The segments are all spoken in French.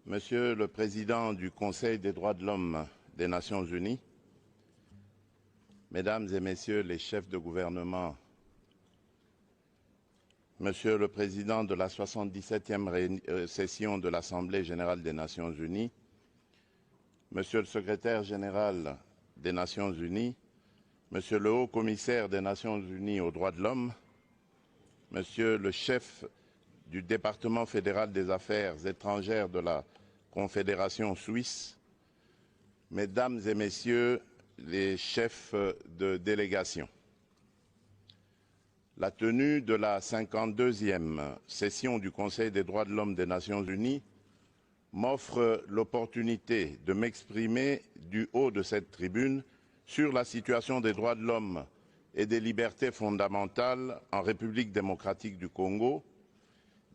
Monsieur le Président du Conseil des droits de l'homme des Nations Unies, Mesdames et Messieurs les chefs de gouvernement, Monsieur le Président de la 77e session de l'Assemblée générale des Nations Unies, Monsieur le Secrétaire général des Nations Unies, Monsieur le Haut-Commissaire des Nations Unies aux droits de l'homme, Monsieur le chef du département fédéral des affaires étrangères de la Confédération suisse, Mesdames et Messieurs les chefs de délégation. La tenue de la 52e session du Conseil des droits de l'homme des Nations Unies m'offre l'opportunité de m'exprimer du haut de cette tribune sur la situation des droits de l'homme et des libertés fondamentales en République démocratique du Congo,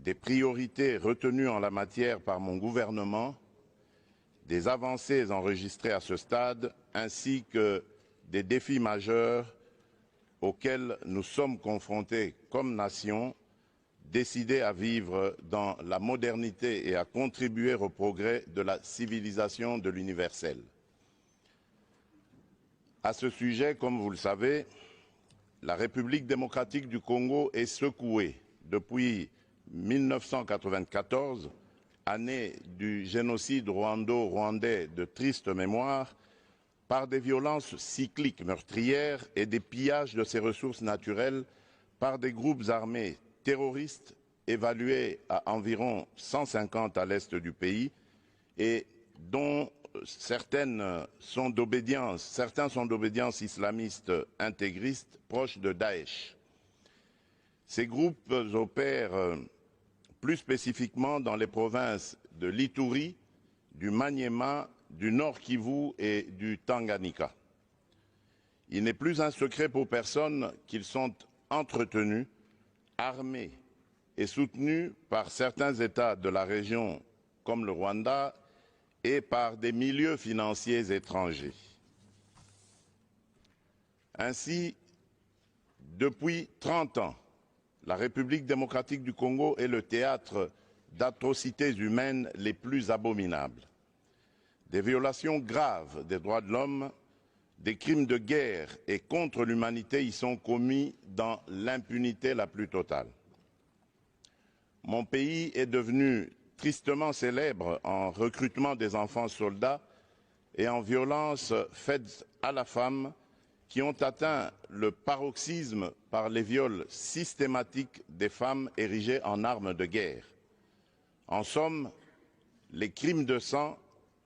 des priorités retenues en la matière par mon gouvernement, des avancées enregistrées à ce stade, ainsi que des défis majeurs auxquels nous sommes confrontés comme nation, décidée à vivre dans la modernité et à contribuer au progrès de la civilisation de l'universel. À ce sujet, comme vous le savez, la République démocratique du Congo est secouée depuis 1994, année du génocide rwando-rwandais de triste mémoire, par des violences cycliques meurtrières et des pillages de ses ressources naturelles par des groupes armés terroristes évalués à environ 150 à l'est du pays et dont certains sont d'obédience islamiste intégriste proche de Daesh. Ces groupes opèrent plus spécifiquement dans les provinces de l'Ituri, du Maniema, du Nord Kivu et du Tanganyika. Il n'est plus un secret pour personne qu'ils sont entretenus, armés et soutenus par certains États de la région comme le Rwanda et par des milieux financiers étrangers. Ainsi, depuis 30 ans, la République démocratique du Congo est le théâtre d'atrocités humaines les plus abominables. Des violations graves des droits de l'homme, des crimes de guerre et contre l'humanité y sont commis dans l'impunité la plus totale. Mon pays est devenu tristement célèbre en recrutement des enfants soldats et en violences faites à la femme qui ont atteint le paroxysme par les viols systématiques des femmes érigées en armes de guerre. En somme, les crimes de sang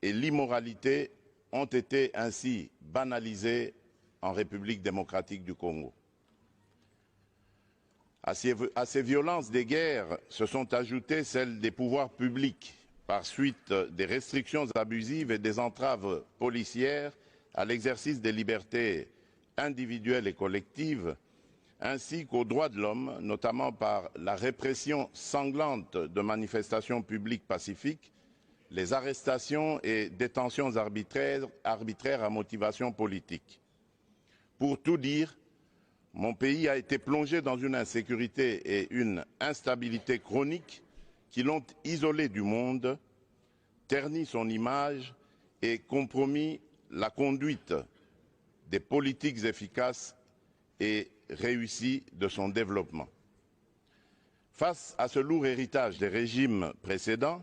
et l'immoralité ont été ainsi banalisés en République démocratique du Congo. À ces violences des guerres se sont ajoutées celles des pouvoirs publics par suite des restrictions abusives et des entraves policières à l'exercice des libertés individuelles et collectives, ainsi qu'aux droits de l'homme, notamment par la répression sanglante de manifestations publiques pacifiques, les arrestations et détentions arbitraires à motivation politique. Pour tout dire, mon pays a été plongé dans une insécurité et une instabilité chroniques qui l'ont isolé du monde, terni son image et compromis la conduite des politiques efficaces et réussies de son développement. Face à ce lourd héritage des régimes précédents,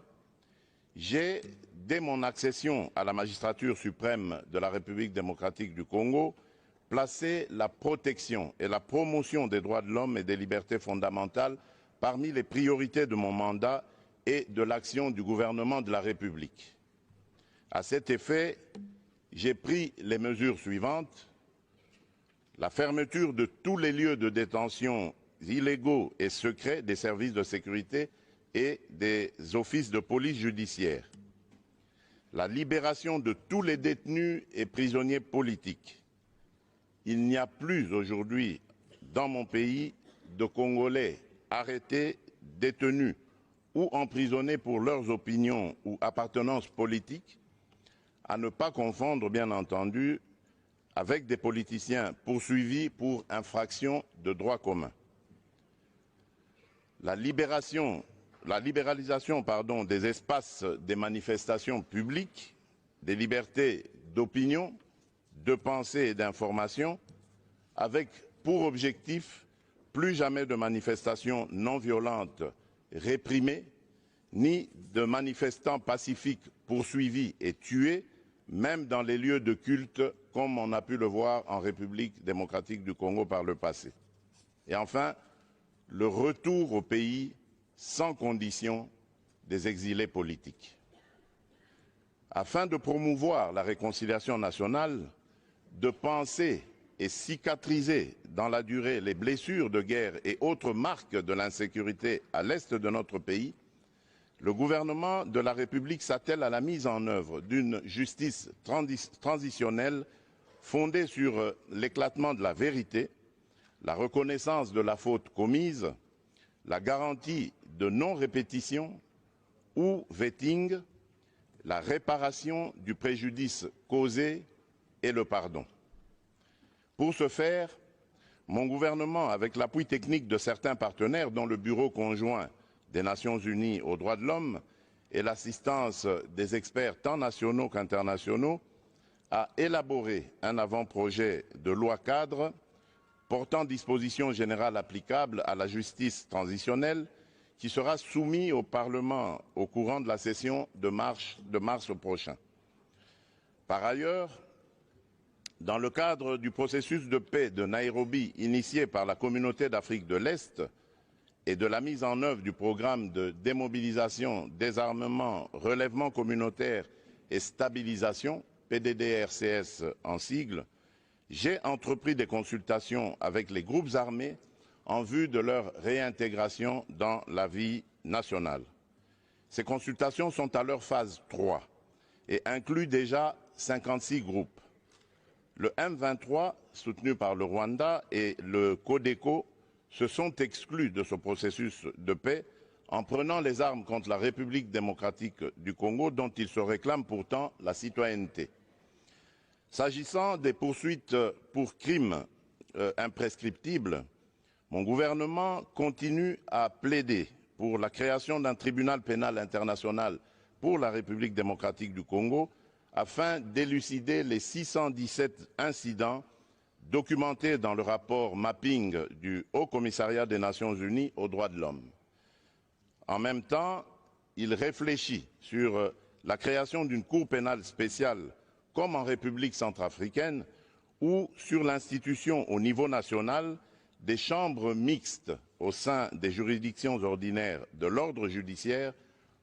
j'ai, dès mon accession à la magistrature suprême de la République démocratique du Congo, placé la protection et la promotion des droits de l'homme et des libertés fondamentales parmi les priorités de mon mandat et de l'action du gouvernement de la République. À cet effet, j'ai pris les mesures suivantes: la fermeture de tous les lieux de détention illégaux et secrets des services de sécurité et des offices de police judiciaire, la libération de tous les détenus et prisonniers politiques. Il n'y a plus aujourd'hui dans mon pays de Congolais arrêtés, détenus ou emprisonnés pour leurs opinions ou appartenances politiques, à ne pas confondre bien entendu avec des politiciens poursuivis pour infraction de droit commun. La libération la libéralisation des espaces des manifestations publiques, des libertés d'opinion, de pensée et d'information, avec pour objectif plus jamais de manifestations non violentes réprimées, ni de manifestants pacifiques poursuivis et tués, même dans les lieux de culte, comme on a pu le voir en République démocratique du Congo par le passé. Et enfin, le retour au pays sans condition des exilés politiques. Afin de promouvoir la réconciliation nationale, de penser et cicatriser dans la durée les blessures de guerre et autres marques de l'insécurité à l'est de notre pays, le gouvernement de la République s'attelle à la mise en œuvre d'une justice transitionnelle fondée sur l'éclatement de la vérité, la reconnaissance de la faute commise, la garantie de non-répétition ou vetting, la réparation du préjudice causé et le pardon. Pour ce faire, mon gouvernement, avec l'appui technique de certains partenaires, dont le Bureau conjoint des Nations Unies aux droits de l'homme et l'assistance des experts tant nationaux qu'internationaux, a élaboré un avant-projet de loi cadre portant dispositions générales applicables à la justice transitionnelle qui sera soumis au Parlement au courant de la session de mars prochain. Par ailleurs, dans le cadre du processus de paix de Nairobi initié par la Communauté d'Afrique de l'Est et de la mise en œuvre du programme de démobilisation, désarmement, relèvement communautaire et stabilisation, PDDRCS en sigle, j'ai entrepris des consultations avec les groupes armés en vue de leur réintégration dans la vie nationale. Ces consultations sont à leur phase 3 et incluent déjà 56 groupes. Le M23, soutenu par le Rwanda, et le Codeco se sont exclus de ce processus de paix en prenant les armes contre la République démocratique du Congo, dont ils se réclament pourtant la citoyenneté. S'agissant des poursuites pour crimes imprescriptibles, mon gouvernement continue à plaider pour la création d'un tribunal pénal international pour la République démocratique du Congo afin d'élucider les 617 incidents documentés dans le rapport mapping du Haut Commissariat des Nations Unies aux droits de l'homme. En même temps, il réfléchit sur la création d'une cour pénale spéciale comme en République centrafricaine ou sur l'institution au niveau national des chambres mixtes au sein des juridictions ordinaires de l'ordre judiciaire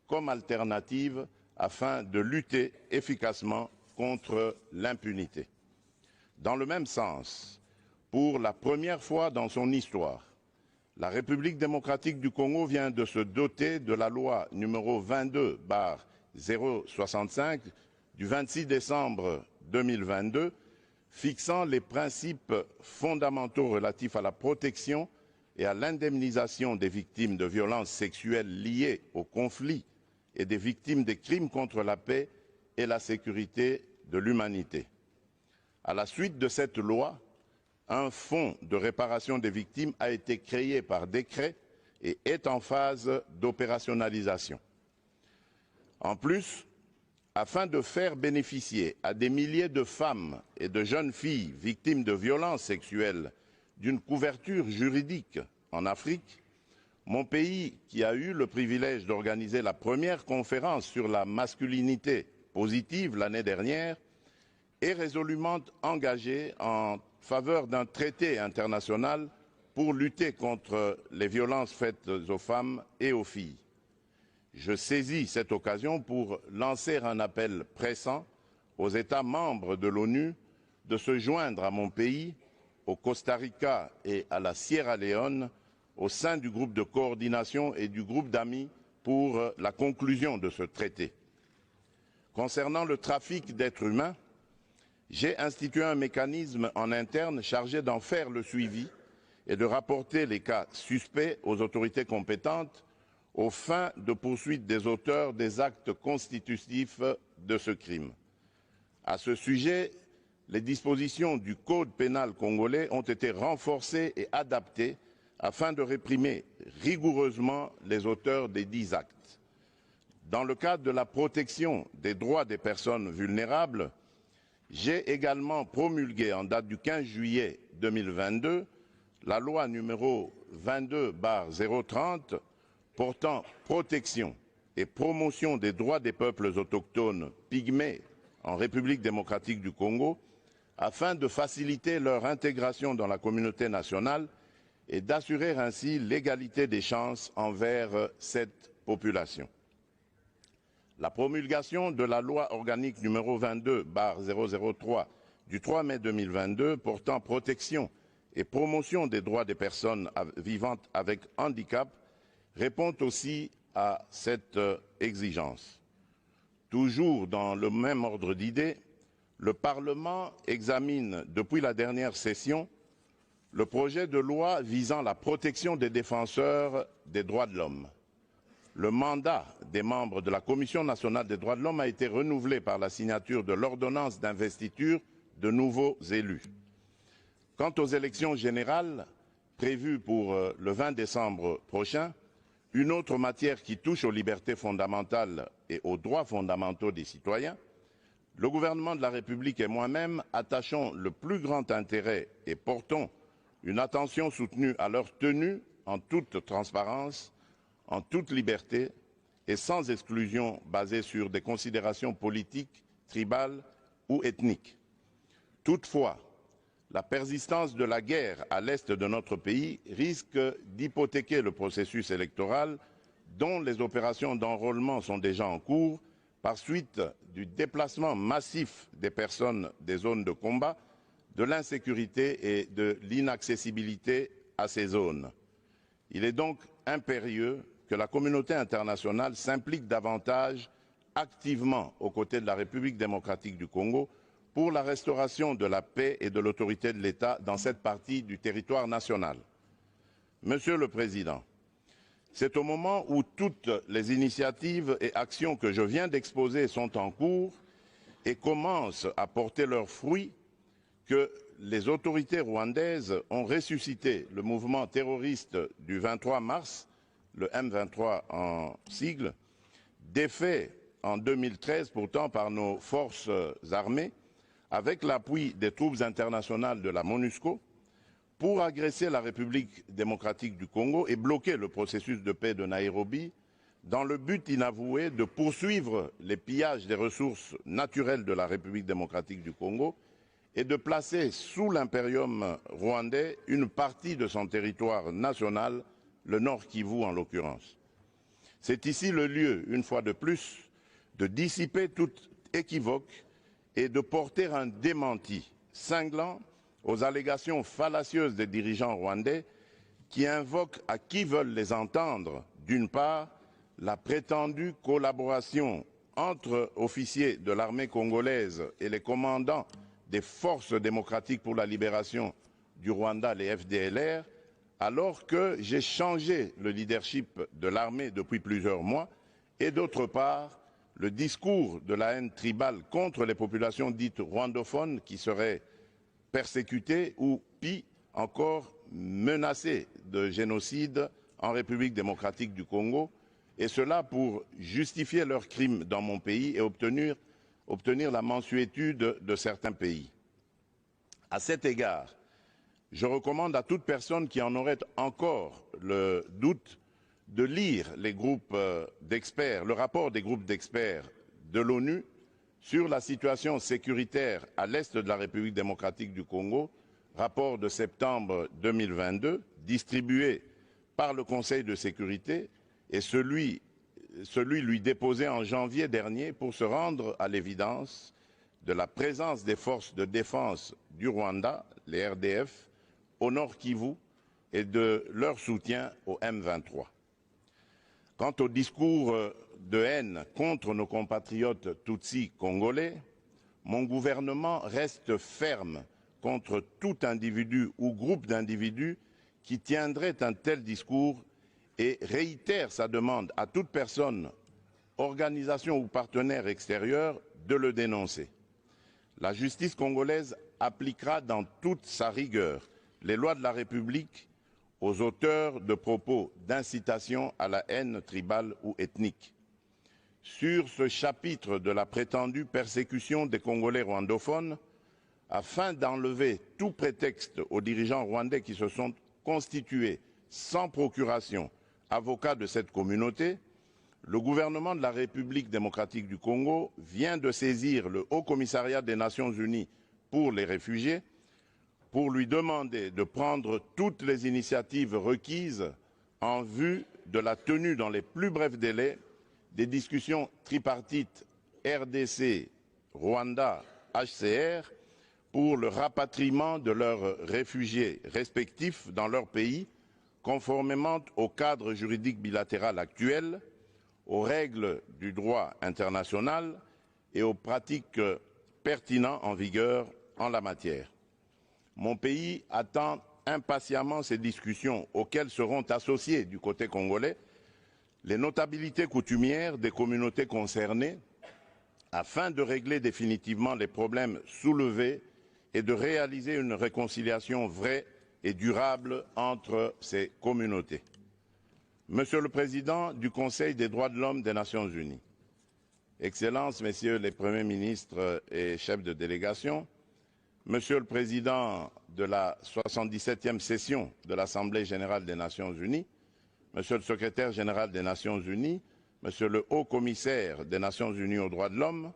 comme alternative afin de lutter efficacement contre l'impunité. Dans le même sens, pour la première fois dans son histoire, la République démocratique du Congo vient de se doter de la loi numéro 22/065 du 26 décembre 2022 fixant les principes fondamentaux relatifs à la protection et à l'indemnisation des victimes de violences sexuelles liées au conflit et des victimes des crimes contre la paix et la sécurité de l'humanité. À la suite de cette loi, un fonds de réparation des victimes a été créé par décret et est en phase d'opérationnalisation. En plus, afin de faire bénéficier à des milliers de femmes et de jeunes filles victimes de violences sexuelles d'une couverture juridique en Afrique, mon pays, qui a eu le privilège d'organiser la première conférence sur la masculinité positive l'année dernière, est résolument engagé en faveur d'un traité international pour lutter contre les violences faites aux femmes et aux filles. Je saisis cette occasion pour lancer un appel pressant aux États membres de l'ONU de se joindre à mon pays, au Costa Rica et à la Sierra Leone, au sein du groupe de coordination et du groupe d'amis pour la conclusion de ce traité. Concernant le trafic d'êtres humains, j'ai institué un mécanisme en interne chargé d'en faire le suivi et de rapporter les cas suspects aux autorités compétentes aux fins de poursuite des auteurs des actes constitutifs de ce crime. À ce sujet, les dispositions du Code pénal congolais ont été renforcées et adaptées afin de réprimer rigoureusement les auteurs des dits actes. Dans le cadre de la protection des droits des personnes vulnérables, j'ai également promulgué en date du 15 juillet 2022 la loi numéro 22/030 portant protection et promotion des droits des peuples autochtones pygmées en République démocratique du Congo afin de faciliter leur intégration dans la communauté nationale et d'assurer ainsi l'égalité des chances envers cette population. La promulgation de la loi organique numéro 22/003 du 3 mai 2022 portant protection et promotion des droits des personnes vivantes avec handicap répond aussi à cette exigence. Toujours dans le même ordre d'idées, le Parlement examine depuis la dernière session le projet de loi visant la protection des défenseurs des droits de l'homme. Le mandat des membres de la Commission nationale des droits de l'homme a été renouvelé par la signature de l'ordonnance d'investiture de nouveaux élus. Quant aux élections générales prévues pour le 20 décembre prochain, une autre matière qui touche aux libertés fondamentales et aux droits fondamentaux des citoyens, le gouvernement de la République et moi-même attachons le plus grand intérêt et portons une attention soutenue à leur tenue en toute transparence, en toute liberté et sans exclusion basée sur des considérations politiques, tribales ou ethniques. Toutefois, la persistance de la guerre à l'est de notre pays risque d'hypothéquer le processus électoral dont les opérations d'enrôlement sont déjà en cours par suite du déplacement massif des personnes des zones de combat, de l'insécurité et de l'inaccessibilité à ces zones. Il est donc impérieux que la communauté internationale s'implique davantage activement aux côtés de la République démocratique du Congo pour la restauration de la paix et de l'autorité de l'État dans cette partie du territoire national. Monsieur le Président, c'est au moment où toutes les initiatives et actions que je viens d'exposer sont en cours et commencent à porter leurs fruits que les autorités rwandaises ont ressuscité le mouvement terroriste du 23 mars, le M23 en sigle, défait en 2013 pourtant par nos forces armées, avec l'appui des troupes internationales de la MONUSCO, pour agresser la République démocratique du Congo et bloquer le processus de paix de Nairobi, dans le but inavoué de poursuivre les pillages des ressources naturelles de la République démocratique du Congo et de placer sous l'impérium rwandais une partie de son territoire national, le Nord Kivu en l'occurrence. C'est ici le lieu, une fois de plus, de dissiper toute équivoque et de porter un démenti cinglant aux allégations fallacieuses des dirigeants rwandais qui invoquent à qui veulent les entendre, d'une part, la prétendue collaboration entre officiers de l'armée congolaise et les commandants des forces démocratiques pour la libération du Rwanda, les FDLR, alors que j'ai changé le leadership de l'armée depuis plusieurs mois, et d'autre part, le discours de la haine tribale contre les populations dites rwandophones qui seraient persécutées ou, pis encore, menacées de génocide en République démocratique du Congo, et cela pour justifier leurs crimes dans mon pays et obtenir la mansuétude de certains pays. À cet égard, je recommande à toute personne qui en aurait encore le doute de lire les groupes d'experts, le rapport des groupes d'experts de l'ONU sur la situation sécuritaire à l'est de la République démocratique du Congo, rapport de septembre 2022, distribué par le Conseil de sécurité, et celui lui déposé en janvier dernier pour se rendre à l'évidence de la présence des forces de défense du Rwanda, les RDF, au Nord Kivu et de leur soutien au M23. Quant au discours de haine contre nos compatriotes Tutsis congolais, mon gouvernement reste ferme contre tout individu ou groupe d'individus qui tiendrait un tel discours et réitère sa demande à toute personne, organisation ou partenaire extérieur de le dénoncer. La justice congolaise appliquera dans toute sa rigueur les lois de la République aux auteurs de propos d'incitation à la haine tribale ou ethnique. Sur ce chapitre de la prétendue persécution des Congolais rwandophones, afin d'enlever tout prétexte aux dirigeants rwandais qui se sont constitués sans procuration avocats de cette communauté, le gouvernement de la République démocratique du Congo vient de saisir le Haut Commissariat des Nations Unies pour les réfugiés pour lui demander de prendre toutes les initiatives requises en vue de la tenue dans les plus brefs délais des discussions tripartites RDC, Rwanda, HCR pour le rapatriement de leurs réfugiés respectifs dans leur pays, conformément au cadre juridique bilatéral actuel, aux règles du droit international et aux pratiques pertinentes en vigueur en la matière. Mon pays attend impatiemment ces discussions auxquelles seront associés du côté congolais les notabilités coutumières des communautés concernées afin de régler définitivement les problèmes soulevés et de réaliser une réconciliation vraie et durable entre ces communautés. Monsieur le Président du Conseil des droits de l'homme des Nations Unies, Excellences, Messieurs les Premiers ministres et chefs de délégation, Monsieur le Président de la 77e session de l'Assemblée générale des Nations unies, Monsieur le Secrétaire général des Nations unies, Monsieur le Haut Commissaire des Nations unies aux droits de l'homme,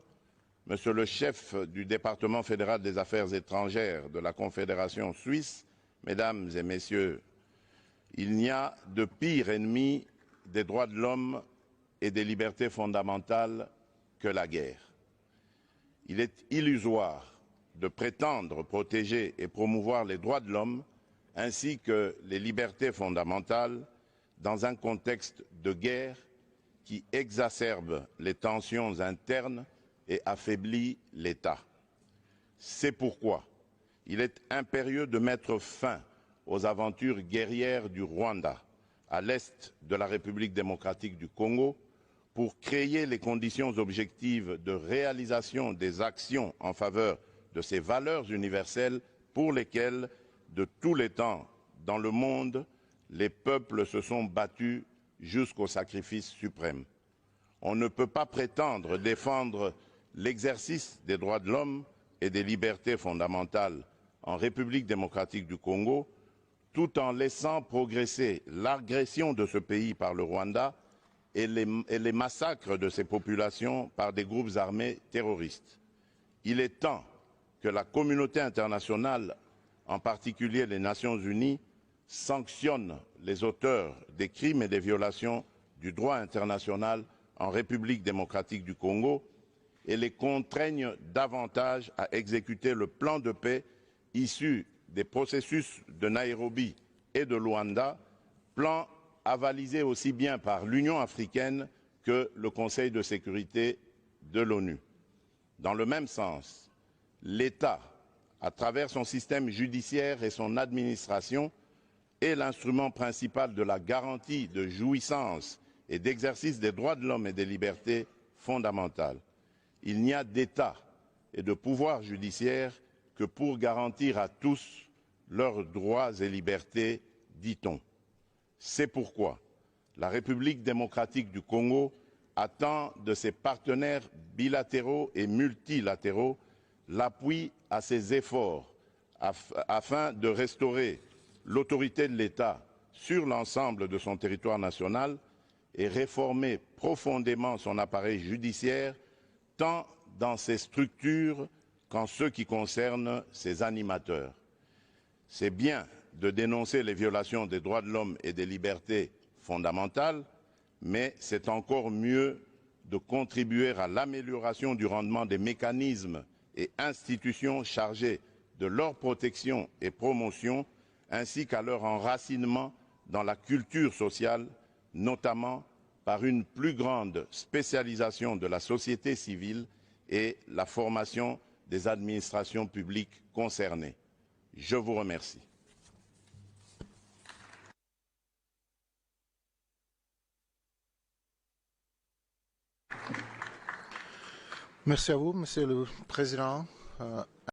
Monsieur le chef du département fédéral des affaires étrangères de la Confédération suisse, Mesdames et Messieurs, il n'y a de pire ennemi des droits de l'homme et des libertés fondamentales que la guerre. Il est illusoire de prétendre protéger et promouvoir les droits de l'homme ainsi que les libertés fondamentales dans un contexte de guerre qui exacerbe les tensions internes et affaiblit l'État. C'est pourquoi il est impérieux de mettre fin aux aventures guerrières du Rwanda à l'est de la République démocratique du Congo pour créer les conditions objectives de réalisation des actions en faveur de ces valeurs universelles pour lesquelles, de tous les temps dans le monde, les peuples se sont battus jusqu'au sacrifice suprême. On ne peut pas prétendre défendre l'exercice des droits de l'homme et des libertés fondamentales en République démocratique du Congo tout en laissant progresser l'agression de ce pays par le Rwanda et les massacres de ses populations par des groupes armés terroristes. Il est temps que la communauté internationale, en particulier les Nations unies, sanctionne les auteurs des crimes et des violations du droit international en République démocratique du Congo et les contraigne davantage à exécuter le plan de paix issu des processus de Nairobi et de Luanda, plan avalisé aussi bien par l'Union africaine que le Conseil de sécurité de l'ONU. Dans le même sens, l'État, à travers son système judiciaire et son administration, est l'instrument principal de la garantie de jouissance et d'exercice des droits de l'homme et des libertés fondamentales. Il n'y a d'État et de pouvoir judiciaire que pour garantir à tous leurs droits et libertés, dit-on. C'est pourquoi la République démocratique du Congo attend de ses partenaires bilatéraux et multilatéraux l'appui à ses efforts afin de restaurer l'autorité de l'État sur l'ensemble de son territoire national et réformer profondément son appareil judiciaire, tant dans ses structures qu'en ce qui concerne ses animateurs. C'est bien de dénoncer les violations des droits de l'homme et des libertés fondamentales, mais c'est encore mieux de contribuer à l'amélioration du rendement des mécanismes et institutions chargées de leur protection et promotion, ainsi qu'à leur enracinement dans la culture sociale, notamment par une plus grande spécialisation de la société civile et la formation des administrations publiques concernées. Je vous remercie. Merci à vous, Monsieur le Président